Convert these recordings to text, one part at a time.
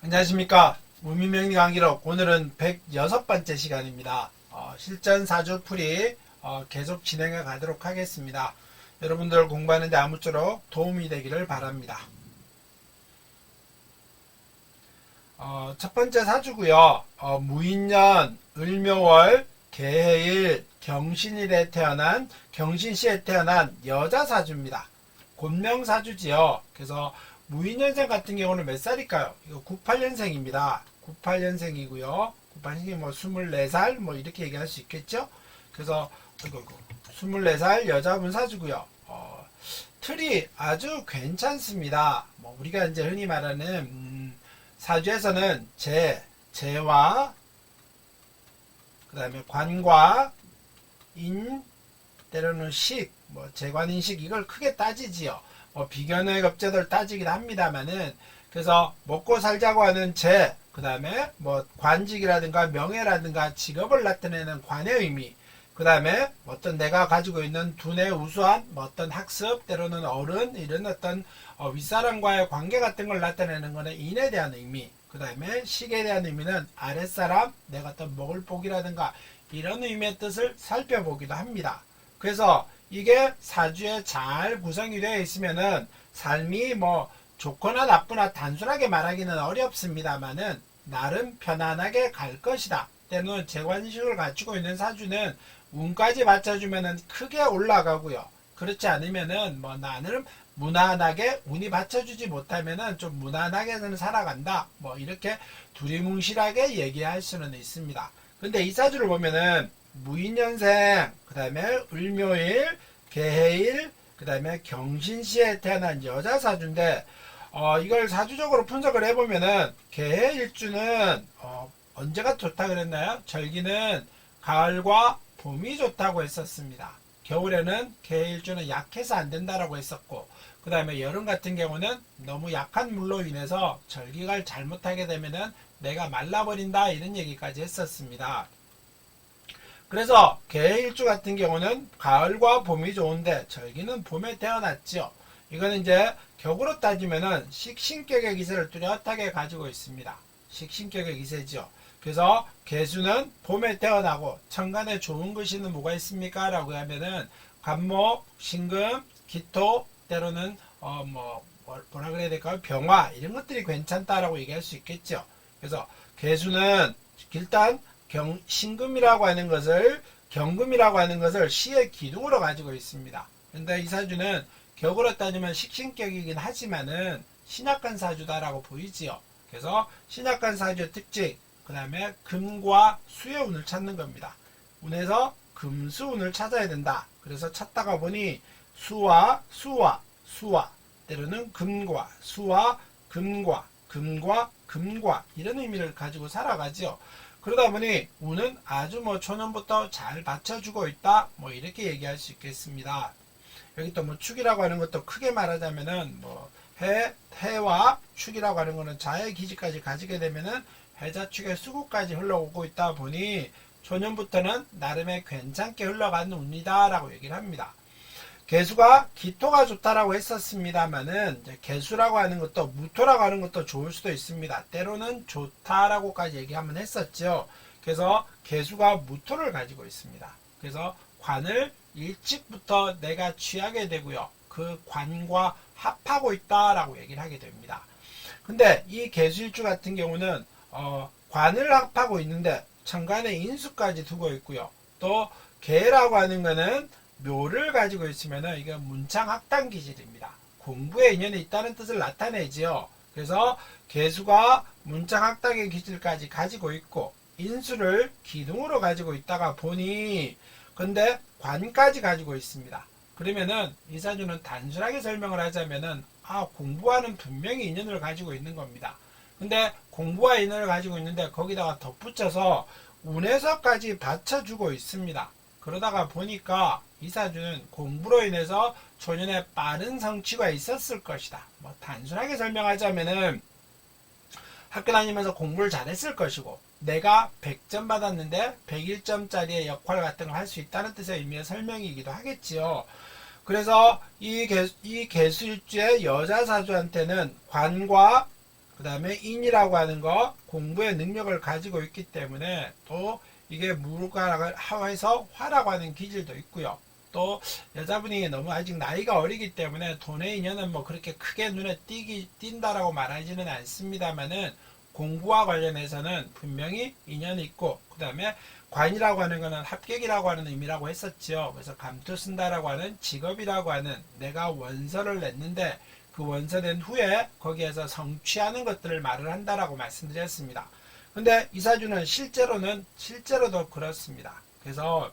안녕하십니까. 무민명리 강의록 오늘은 106번째 시간입니다. 실전 사주 풀이 계속 진행해 가도록 하겠습니다. 여러분들 공부하는데 아무쪼록 도움이 되기를 바랍니다. 첫 번째 사주고요. 무인년, 을묘월, 개해일, 경신일에 태어난 경신시에 태어난 여자 사주입니다. 곤명 사주지요. 그래서 무인년생 같은 경우는 몇 살일까요? 이거 98년생입니다. 98년생이고요. 98년생이 뭐 24살 뭐 이렇게 얘기할 수 있겠죠? 그래서 24살 여자분 사주고요. 틀이 아주 괜찮습니다. 뭐 우리가 이제 흔히 말하는 사주에서는 재와 그 다음에 관과 인 때로는 식, 뭐 재관인식 이걸 크게 따지지요. 비견의 급제들 따지긴 합니다만은 그래서 먹고 살자고 하는 그 다음에 뭐 관직이라든가 명예라든가 직업을 나타내는 관의 의미, 그 다음에 어떤 내가 가지고 있는 두뇌 우수한 어떤 학습 때로는 어른 이런 어떤 윗사람과의 관계 같은 걸 나타내는 거는 인에 대한 의미, 그 다음에 식에 대한 의미는 아랫사람 내가 어떤 먹을 복이라든가 이런 의미의 뜻을 살펴보기도 합니다. 그래서 이게 사주에 잘 구성이 되어 있으면은 삶이 뭐 좋거나 나쁘나 단순하게 말하기는 어렵습니다만은 나름 편안하게 갈 것이다. 때로는 재관식을 갖추고 있는 사주는 운까지 받쳐주면은 크게 올라가고요. 그렇지 않으면은 뭐 나는 무난하게 운이 받쳐주지 못하면은 좀 무난하게는 살아간다. 뭐 이렇게 두리뭉실하게 얘기할 수는 있습니다. 근데 이 사주를 보면은 무인년생, 그 다음에 을묘일, 개해일, 그 다음에 경신시에 태어난 여자 사주인데 이걸 사주적으로 분석을 해보면은 개해일주는 언제가 좋다 그랬나요? 절기는 가을과 봄이 좋다고 했었습니다. 겨울에는 개해일주는 약해서 안 된다라고 했었고, 그 다음에 여름 같은 경우는 너무 약한 물로 인해서 절기를 잘못하게 되면은 내가 말라버린다 이런 얘기까지 했었습니다. 그래서 개해일주 같은 경우는 가을과 봄이 좋은데 절기는 봄에 태어났죠. 이거는 이제 격으로 따지면은 식신격의 기세를 뚜렷하게 가지고 있습니다. 식신격의 기세죠. 그래서 개수는 봄에 태어나고 천간에 좋은 것이는 뭐가 있습니까? 라고 하면은 간목, 신금, 기토, 때로는 뭐라 그래야 될까요? 병화 이런 것들이 괜찮다라고 얘기할 수 있겠죠. 그래서 개수는 일단 신금이라고 하는 것을 경금이라고 하는 것을 시의 기둥으로 가지고 있습니다. 그런데 이 사주는 격으로 따지면 식신격이긴 하지만은 신약간 사주다라고 보이지요. 그래서 신약간 사주의 특징, 그 다음에 금과 수의 운을 찾는 겁니다. 운에서 금수운을 찾아야 된다. 그래서 찾다가 보니 수와 때로는 금과 수와 금과 이런 의미를 가지고 살아가지요. 그러다 보니 운은 아주 뭐 초년부터 잘 받쳐주고 있다. 뭐 이렇게 얘기할 수 있겠습니다. 여기 또 뭐 축이라고 하는 것도 크게 말하자면은 뭐 해와 축이라고 하는 거는 자의 기지까지 가지게 되면은 해자축의 수구까지 흘러오고 있다 보니 초년부터는 나름의 괜찮게 흘러가는 운이다라고 얘기를 합니다. 개수가 기토가 좋다라고 했었습니다만은 개수라고 하는 것도 무토라고 하는 것도 좋을 수도 있습니다. 때로는 좋다라고까지 얘기 한번 했었죠. 그래서 개수가 무토를 가지고 있습니다. 그래서 관을 일찍부터 내가 취하게 되고요. 그 관과 합하고 있다라고 얘기를 하게 됩니다. 근데 이 개수일주 같은 경우는 관을 합하고 있는데 천간에 인수까지 두고 있고요. 또 개라고 하는 거는 묘를 가지고 있으면은 이게 문창학당 기질입니다. 공부에 인연이 있다는 뜻을 나타내지요. 그래서 개수가 문창학당의 기질까지 가지고 있고 인수를 기둥으로 가지고 있다가 보니 근데 관까지 가지고 있습니다. 그러면은 이 사주는 단순하게 설명을 하자면은 공부와는 분명히 인연을 가지고 있는 겁니다. 근데 공부와 인연을 가지고 있는데 거기다가 덧붙여서 운에서까지 받쳐주고 있습니다. 그러다가 보니까 이 사주는 공부로 인해서 초년에 빠른 성취가 있었을 것이다. 뭐 단순하게 설명하자면은 학교 다니면서 공부를 잘했을 것이고 내가 100점 받았는데 101점짜리의 역할 같은 걸 할 수 있다는 뜻의 의미의 설명이기도 하겠지요. 그래서 이 개수일주의 여자 사주한테는 관과 그 다음에 인이라고 하는 거 공부의 능력을 가지고 있기 때문에 또 이게 무가라고 해서 화라고 하는 기질도 있고요. 또 여자분이 너무 아직 나이가 어리기 때문에 돈의 인연은 뭐 그렇게 크게 눈에 띈다라고 말하지는 않습니다만은 공부와 관련해서는 분명히 인연이 있고, 그 다음에 관이라고 하는 거는 합격이라고 하는 의미라고 했었죠. 그래서 감투 쓴다라고 하는 직업이라고 하는, 내가 원서를 냈는데 그 원서 낸 후에 거기에서 성취하는 것들을 말을 한다라고 말씀드렸습니다. 근데 이 사주는 실제로도 그렇습니다. 그래서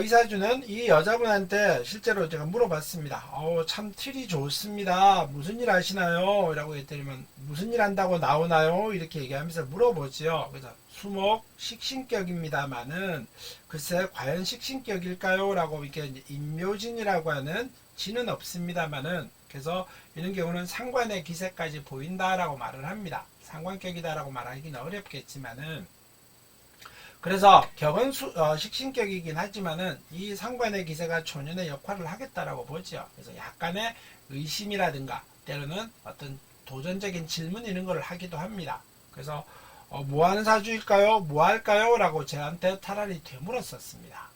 이 사주는 이 여자분한테 실제로 제가 물어봤습니다. 참 틸이 좋습니다. 무슨 일 하시나요? 라고 했더니만 무슨 일 한다고 나오나요? 이렇게 얘기하면서 물어보지요. 그래서 수목 식신격입니다만은 글쎄 과연 식신격일까요? 라고 이렇게 임묘진이라고 하는 진은 없습니다만은, 그래서 이런 경우는 상관의 기세까지 보인다라고 말을 합니다. 상관격이다라고 말하기는 어렵겠지만은, 그래서 격은 식신격이긴 하지만은 이 상관의 기세가 초년의 역할을 하겠다라고 보죠. 그래서 약간의 의심이라든가 때로는 어떤 도전적인 질문 이런 걸 하기도 합니다. 그래서 뭐 하는 사주일까요? 뭐 할까요? 라고 저한테 차라리 되물었었습니다.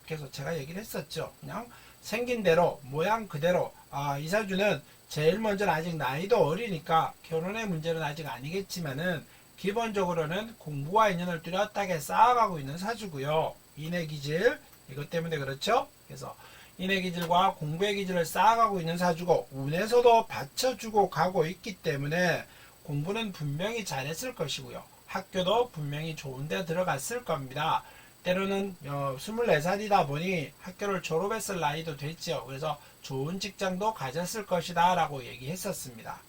그래서 제가 얘기를 했었죠. 그냥 생긴 대로 모양 그대로, 이 사주는 제일 먼저는 아직 나이도 어리니까 결혼의 문제는 아직 아니겠지만은 기본적으로는 공부와 인연을 뚜렷하게 쌓아가고 있는 사주고요. 인의 기질, 이것 때문에 그렇죠. 그래서 인의 기질과 공부의 기질을 쌓아가고 있는 사주고, 운에서도 받쳐주고 가고 있기 때문에 공부는 분명히 잘했을 것이고요. 학교도 분명히 좋은 데 들어갔을 겁니다. 때로는 24살이다 보니 학교를 졸업했을 나이도 됐죠. 그래서 좋은 직장도 가졌을 것이다 라고 얘기했었습니다.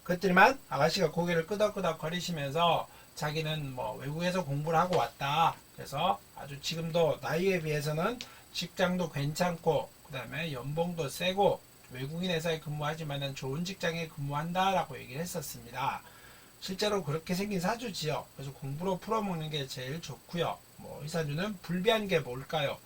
그랬더니만 아가씨가 고개를 끄덕끄덕 거리시면서 자기는 뭐 외국에서 공부를 하고 왔다. 그래서 아주 지금도 나이에 비해서는 직장도 괜찮고, 그 다음에 연봉도 세고, 외국인 회사에 근무하지만은 좋은 직장에 근무한다 라고 얘기를 했었습니다. 실제로 그렇게 생긴 사주지요. 그래서 공부로 풀어먹는 게 제일 좋고요. 이 사주는 불비한 게 뭘까요?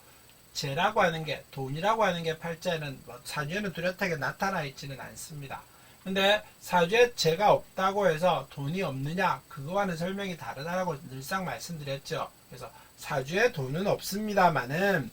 재라고 하는 게, 돈이라고 하는 게 팔자에는 사주에는 뚜렷하게 나타나 있지는 않습니다. 근데 사주에 재가 없다고 해서 돈이 없느냐, 그거와는 설명이 다르다라고 늘상 말씀드렸죠. 그래서 사주에 돈은 없습니다만은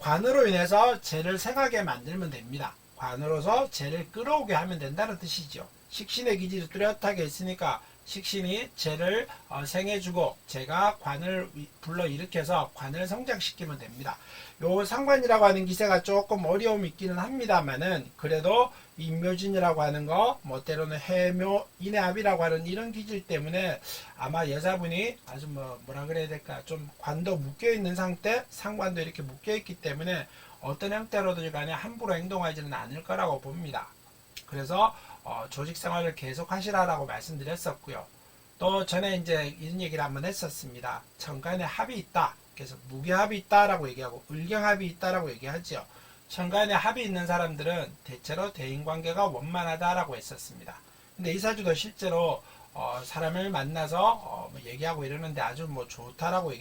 관으로 인해서 재를 생하게 만들면 됩니다. 관으로서 재를 끌어오게 하면 된다는 뜻이죠. 식신의 기질이 뚜렷하게 있으니까 식신이 재를 생해주고, 재가 관을 불러일으켜서 관을 성장시키면 됩니다. 요 상관이라고 하는 기세가 조금 어려움이 있기는 합니다만은, 그래도 인묘진이라고 하는 거, 때로는 해묘, 인해합이라고 하는 이런 기질 때문에 아마 여자분이 아주 뭐라 그래야 될까, 좀 관도 묶여있는 상태, 상관도 이렇게 묶여있기 때문에 어떤 형태로든 간에 함부로 행동하지는 않을 거라고 봅니다. 그래서 조직 생활을 계속 하시라라고 말씀드렸었고요. 또 전에 이제 이런 얘기를 한번 했었습니다. 천간에 합이 있다. 그래서 무게합이 있다라고 얘기하고 을경합이 있다라고 얘기하죠. 천간에 합이 있는 사람들은 대체로 대인관계가 원만하다라고 했었습니다. 근데 이 사주도 실제로 사람을 만나서 얘기하고 이러는데 아주 좋다라고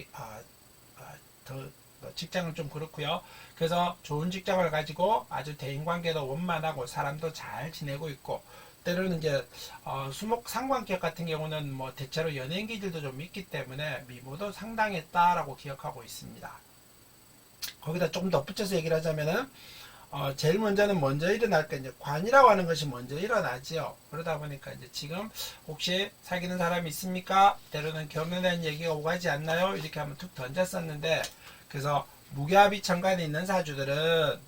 직장은 좀 그렇고요. 그래서 좋은 직장을 가지고 아주 대인관계도 원만하고 사람도 잘 지내고 있고, 때로는 이제 수목 상관격 같은 경우는 대체로 연예인 기질도 좀 있기 때문에 미모도 상당했다라고 기억하고 있습니다. 거기다 조금 덧붙여서 얘기를 하자면은 제일 먼저 일어날 게 이제 관이라고 하는 것이 먼저 일어나지요. 그러다 보니까 이제 지금 혹시 사귀는 사람이 있습니까? 때로는 결혼에 대한 얘기가 오가지 않나요? 이렇게 한번 툭 던졌었는데, 그래서 무게합이 천간에 있는 사주들은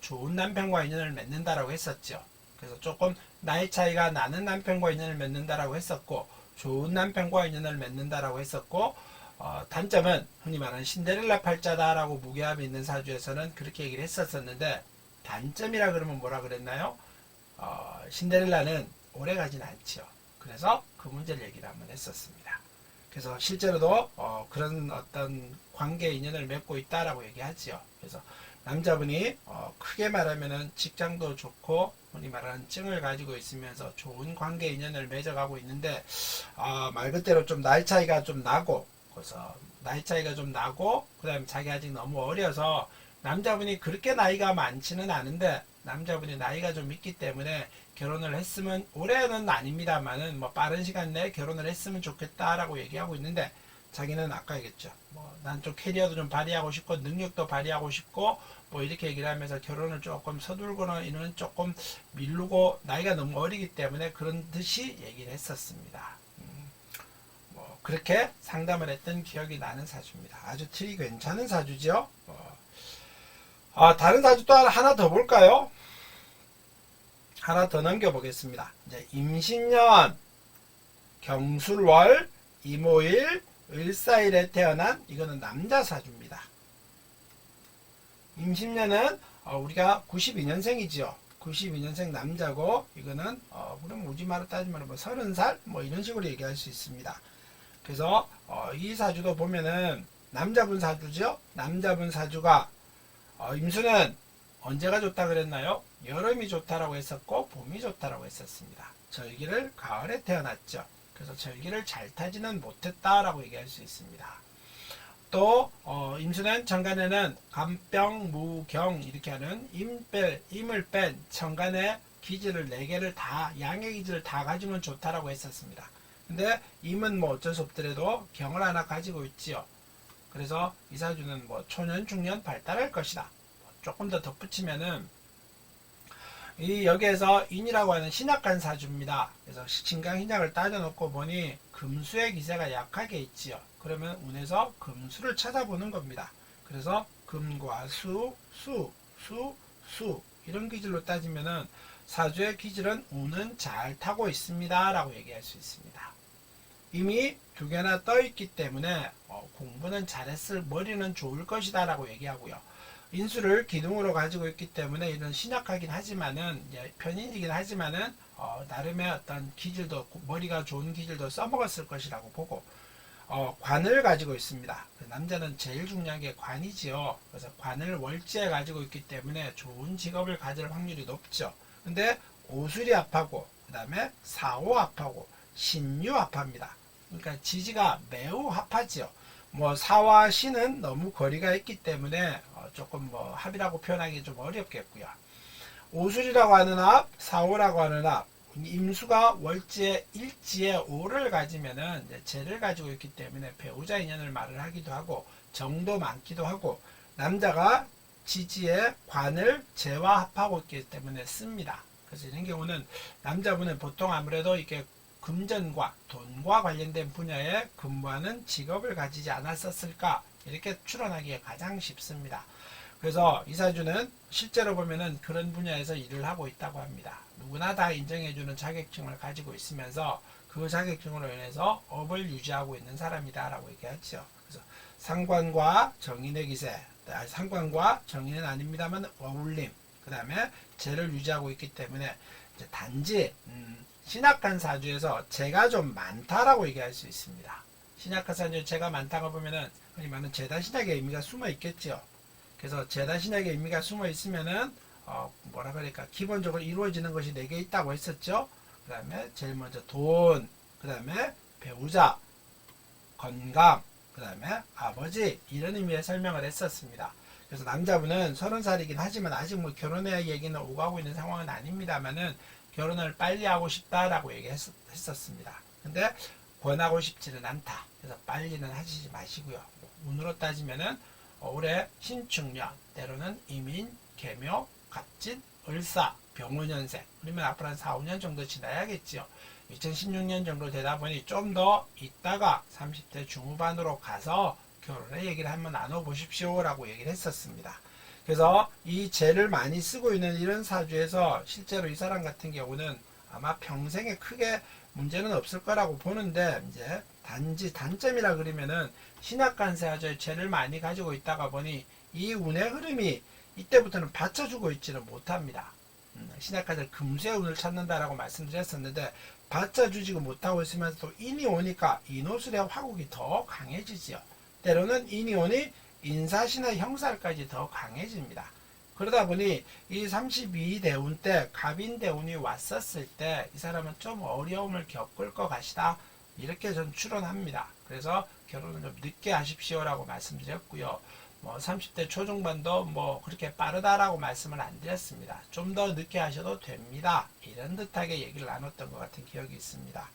좋은 남편과 인연을 맺는다라고 했었죠. 그래서 조금 나이 차이가 나는 남편과 인연을 맺는다라고 했었고, 좋은 남편과 인연을 맺는다라고 했었고, 단점은 흔히 말하는 신데렐라 팔자다라고 무게합이 있는 사주에서는 그렇게 얘기를 했었었는데, 단점이라 그러면 뭐라 그랬나요? 신데렐라는 오래 가진 않죠. 그래서 그 문제를 얘기를 한번 했었습니다. 그래서 실제로도 그런 어떤 관계 인연을 맺고 있다라고 얘기하지요. 그래서 남자분이 크게 말하면은 직장도 좋고 흔히 말하는 증을 가지고 있으면서 좋은 관계 인연을 맺어가고 있는데, 말 그대로 좀 나이 차이가 좀 나고, 그래서 나이 차이가 좀 나고, 그 다음에 자기 아직 너무 어려서 남자분이 그렇게 나이가 많지는 않은데 남자분이 나이가 좀 있기 때문에 결혼을 했으면, 올해는 아닙니다만은 뭐 빠른 시간 내에 결혼을 했으면 좋겠다라고 얘기하고 있는데, 자기는 아까 얘기했죠. 뭐 난 좀 캐리어도 좀 발휘하고 싶고 능력도 발휘하고 싶고 뭐 이렇게 얘기를 하면서 결혼을 조금 서둘거나 이는 조금 미루고 나이가 너무 어리기 때문에 그런 듯이 얘기를 했었습니다. 뭐 그렇게 상담을 했던 기억이 나는 사주입니다. 아주 틀이 괜찮은 사주죠. 다른 사주 또 하나 더 볼까요? 하나 더 넘겨보겠습니다. 이제 임신년, 경술월, 이모일, 을사일에 태어난, 이거는 남자 사주입니다. 임신년은 우리가 92년생이지요. 92년생 남자고, 이거는 그럼 우지마로 따지면 뭐 30살 뭐 이런 식으로 얘기할 수 있습니다. 그래서 이 사주도 보면은 남자분 사주죠. 남자분 사주가 임수는 언제가 좋다 그랬나요? 여름이 좋다라고 했었고 봄이 좋다라고 했었습니다. 절기를 가을에 태어났죠. 그래서 절기를 잘 타지는 못했다라고 얘기할 수 있습니다. 또 임수는 천간에는 간병, 무경 이렇게 하는 임을 뺀 천간의 기질을 4개를 다, 양의 기질을 다 가지면 좋다라고 했었습니다. 근데 임은 뭐 어쩔 수 없더라도 경을 하나 가지고 있지요. 그래서 이 사주는 뭐 초년, 중년 발달할 것이다. 조금 더 덧붙이면은 여기에서 인이라고 하는 신약간 사주입니다. 그래서 신강신약을 따져놓고 보니 금수의 기세가 약하게 있지요. 그러면 운에서 금수를 찾아보는 겁니다. 그래서 금과 수 이런 기질로 따지면은 사주의 기질은 운은 잘 타고 있습니다 라고 얘기할 수 있습니다. 이미 2개나 떠 있기 때문에 공부는 잘했을, 머리는 좋을 것이다 라고 얘기하고요. 인수를 기둥으로 가지고 있기 때문에 이런 신약하긴 하지만은, 편인이긴 하지만은 나름의 어떤 기질도, 머리가 좋은 기질도 써먹었을 것이라고 보고, 관을 가지고 있습니다. 남자는 제일 중요한 게 관이지요. 그래서 관을 월지에 가지고 있기 때문에 좋은 직업을 가질 확률이 높죠. 근데 오술이 합하고, 그 다음에 사오 합하고, 신유 합합니다. 그러니까 지지가 매우 합하지요. 뭐 사와 신은 너무 거리가 있기 때문에 조금 뭐 합이라고 표현하기 좀 어렵겠고요. 오술이라고 하는 합, 사오라고 하는 합, 임수가 월지에 일지에 오를 가지면은 재를 가지고 있기 때문에 배우자 인연을 말을 하기도 하고 정도 많기도 하고, 남자가 지지에 관을 재와 합하고 있기 때문에 씁니다. 그래서 이런 경우는 남자분은 보통 아무래도 이게 금전과 돈과 관련된 분야에 근무하는 직업을 가지지 않았었을까, 이렇게 추론하기에 가장 쉽습니다. 그래서 이 사주는 실제로 보면은 그런 분야에서 일을 하고 있다고 합니다. 누구나 다 인정해주는 자격증을 가지고 있으면서 그 자격증으로 인해서 업을 유지하고 있는 사람이다 라고 얘기하죠. 그래서 상관과 정인의 기세, 상관과 정인은 아닙니다만 어울림, 그 다음에 재를 유지하고 있기 때문에 이제 단지 신약한 사주에서 재가 좀 많다라고 얘기할 수 있습니다. 신약한 사주에 재가 많다고 보면은 흔히 말하는 재단 신약의 의미가 숨어 있겠죠. 그래서 재단 신약의 의미가 숨어 있으면은 뭐라 그럴까, 기본적으로 이루어지는 것이 4개 있다고 했었죠. 그 다음에 제일 먼저 돈, 그 다음에 배우자, 건강, 그 다음에 아버지, 이런 의미의 설명을 했었습니다. 그래서 남자분은 30살이긴 하지만 아직 뭐 결혼의 얘기는 오가고 있는 상황은 아닙니다만은 결혼을 빨리 하고 싶다라고 얘기했었습니다. 근데 권하고 싶지는 않다. 그래서 빨리는 하시지 마시고요. 운으로 따지면은 올해 신축년, 때로는 이민, 계묘, 갑진, 을사, 병원년생, 그러면 앞으로 한 4, 5년 정도 지나야겠죠. 2016년 정도 되다 보니 좀 더 있다가 30대 중후반으로 가서 결혼의 얘기를 한번 나눠보십시오 라고 얘기를 했었습니다. 그래서 이 재를 많이 쓰고 있는 이런 사주에서 실제로 이 사람 같은 경우는 아마 평생에 크게 문제는 없을 거라고 보는데, 이제 단지 단점이라 그러면은 신약간세 사주에 재를 많이 가지고 있다가 보니 이 운의 흐름이 이때부터는 받쳐주고 있지는 못합니다. 신약간세 금수의 운을 찾는다라고 말씀드렸었는데 받쳐주지고 못하고 있으면서 또 인이 오니까 인호술의 화국이 더 강해지지요. 때로는 인이 오니 인사신의 형살까지 더 강해집니다. 그러다 보니 이 32대운 때 갑인대운이 왔었을 때 이 사람은 좀 어려움을 겪을 것 같이다, 이렇게 전 추론합니다. 그래서 결혼을 좀 늦게 하십시오 라고 말씀드렸고요. 뭐 30대 초중반도 뭐 그렇게 빠르다라고 말씀을 안 드렸습니다. 좀 더 늦게 하셔도 됩니다. 이런 듯하게 얘기를 나눴던 것 같은 기억이 있습니다.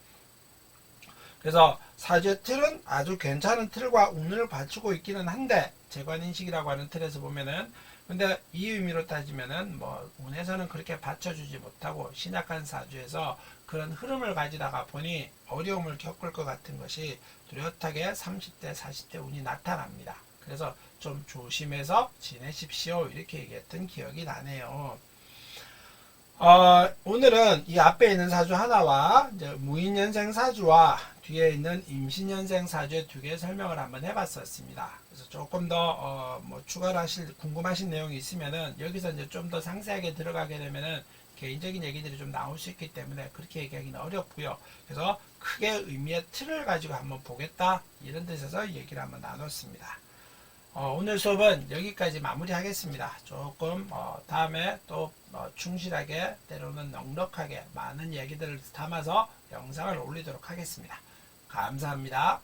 그래서 사주의 틀은 아주 괜찮은 틀과 운을 받치고 있기는 한데, 재관인식이라고 하는 틀에서 보면은, 근데 이 의미로 따지면은 뭐 운에서는 그렇게 받쳐주지 못하고 신약한 사주에서 그런 흐름을 가지다가 보니 어려움을 겪을 것 같은 것이 뚜렷하게 30대 40대 운이 나타납니다. 그래서 좀 조심해서 지내십시오, 이렇게 얘기했던 기억이 나네요. 오늘은 이 앞에 있는 사주 하나와 이제 무인연생 사주와 뒤에 있는 임신연생 사주의 두 개 설명을 한번 해봤었습니다. 그래서 조금 더 뭐 추가로 궁금하신 내용이 있으면은 여기서 이제 좀 더 상세하게 들어가게 되면은 개인적인 얘기들이 좀 나올 수 있기 때문에 그렇게 얘기하기는 어렵고요. 그래서 크게 의미의 틀을 가지고 한번 보겠다, 이런 뜻에서 얘기를 한번 나눴습니다. 오늘 수업은 여기까지 마무리하겠습니다. 조금 다음에 또 충실하게, 때로는 넉넉하게 많은 얘기들을 담아서 영상을 올리도록 하겠습니다. 감사합니다.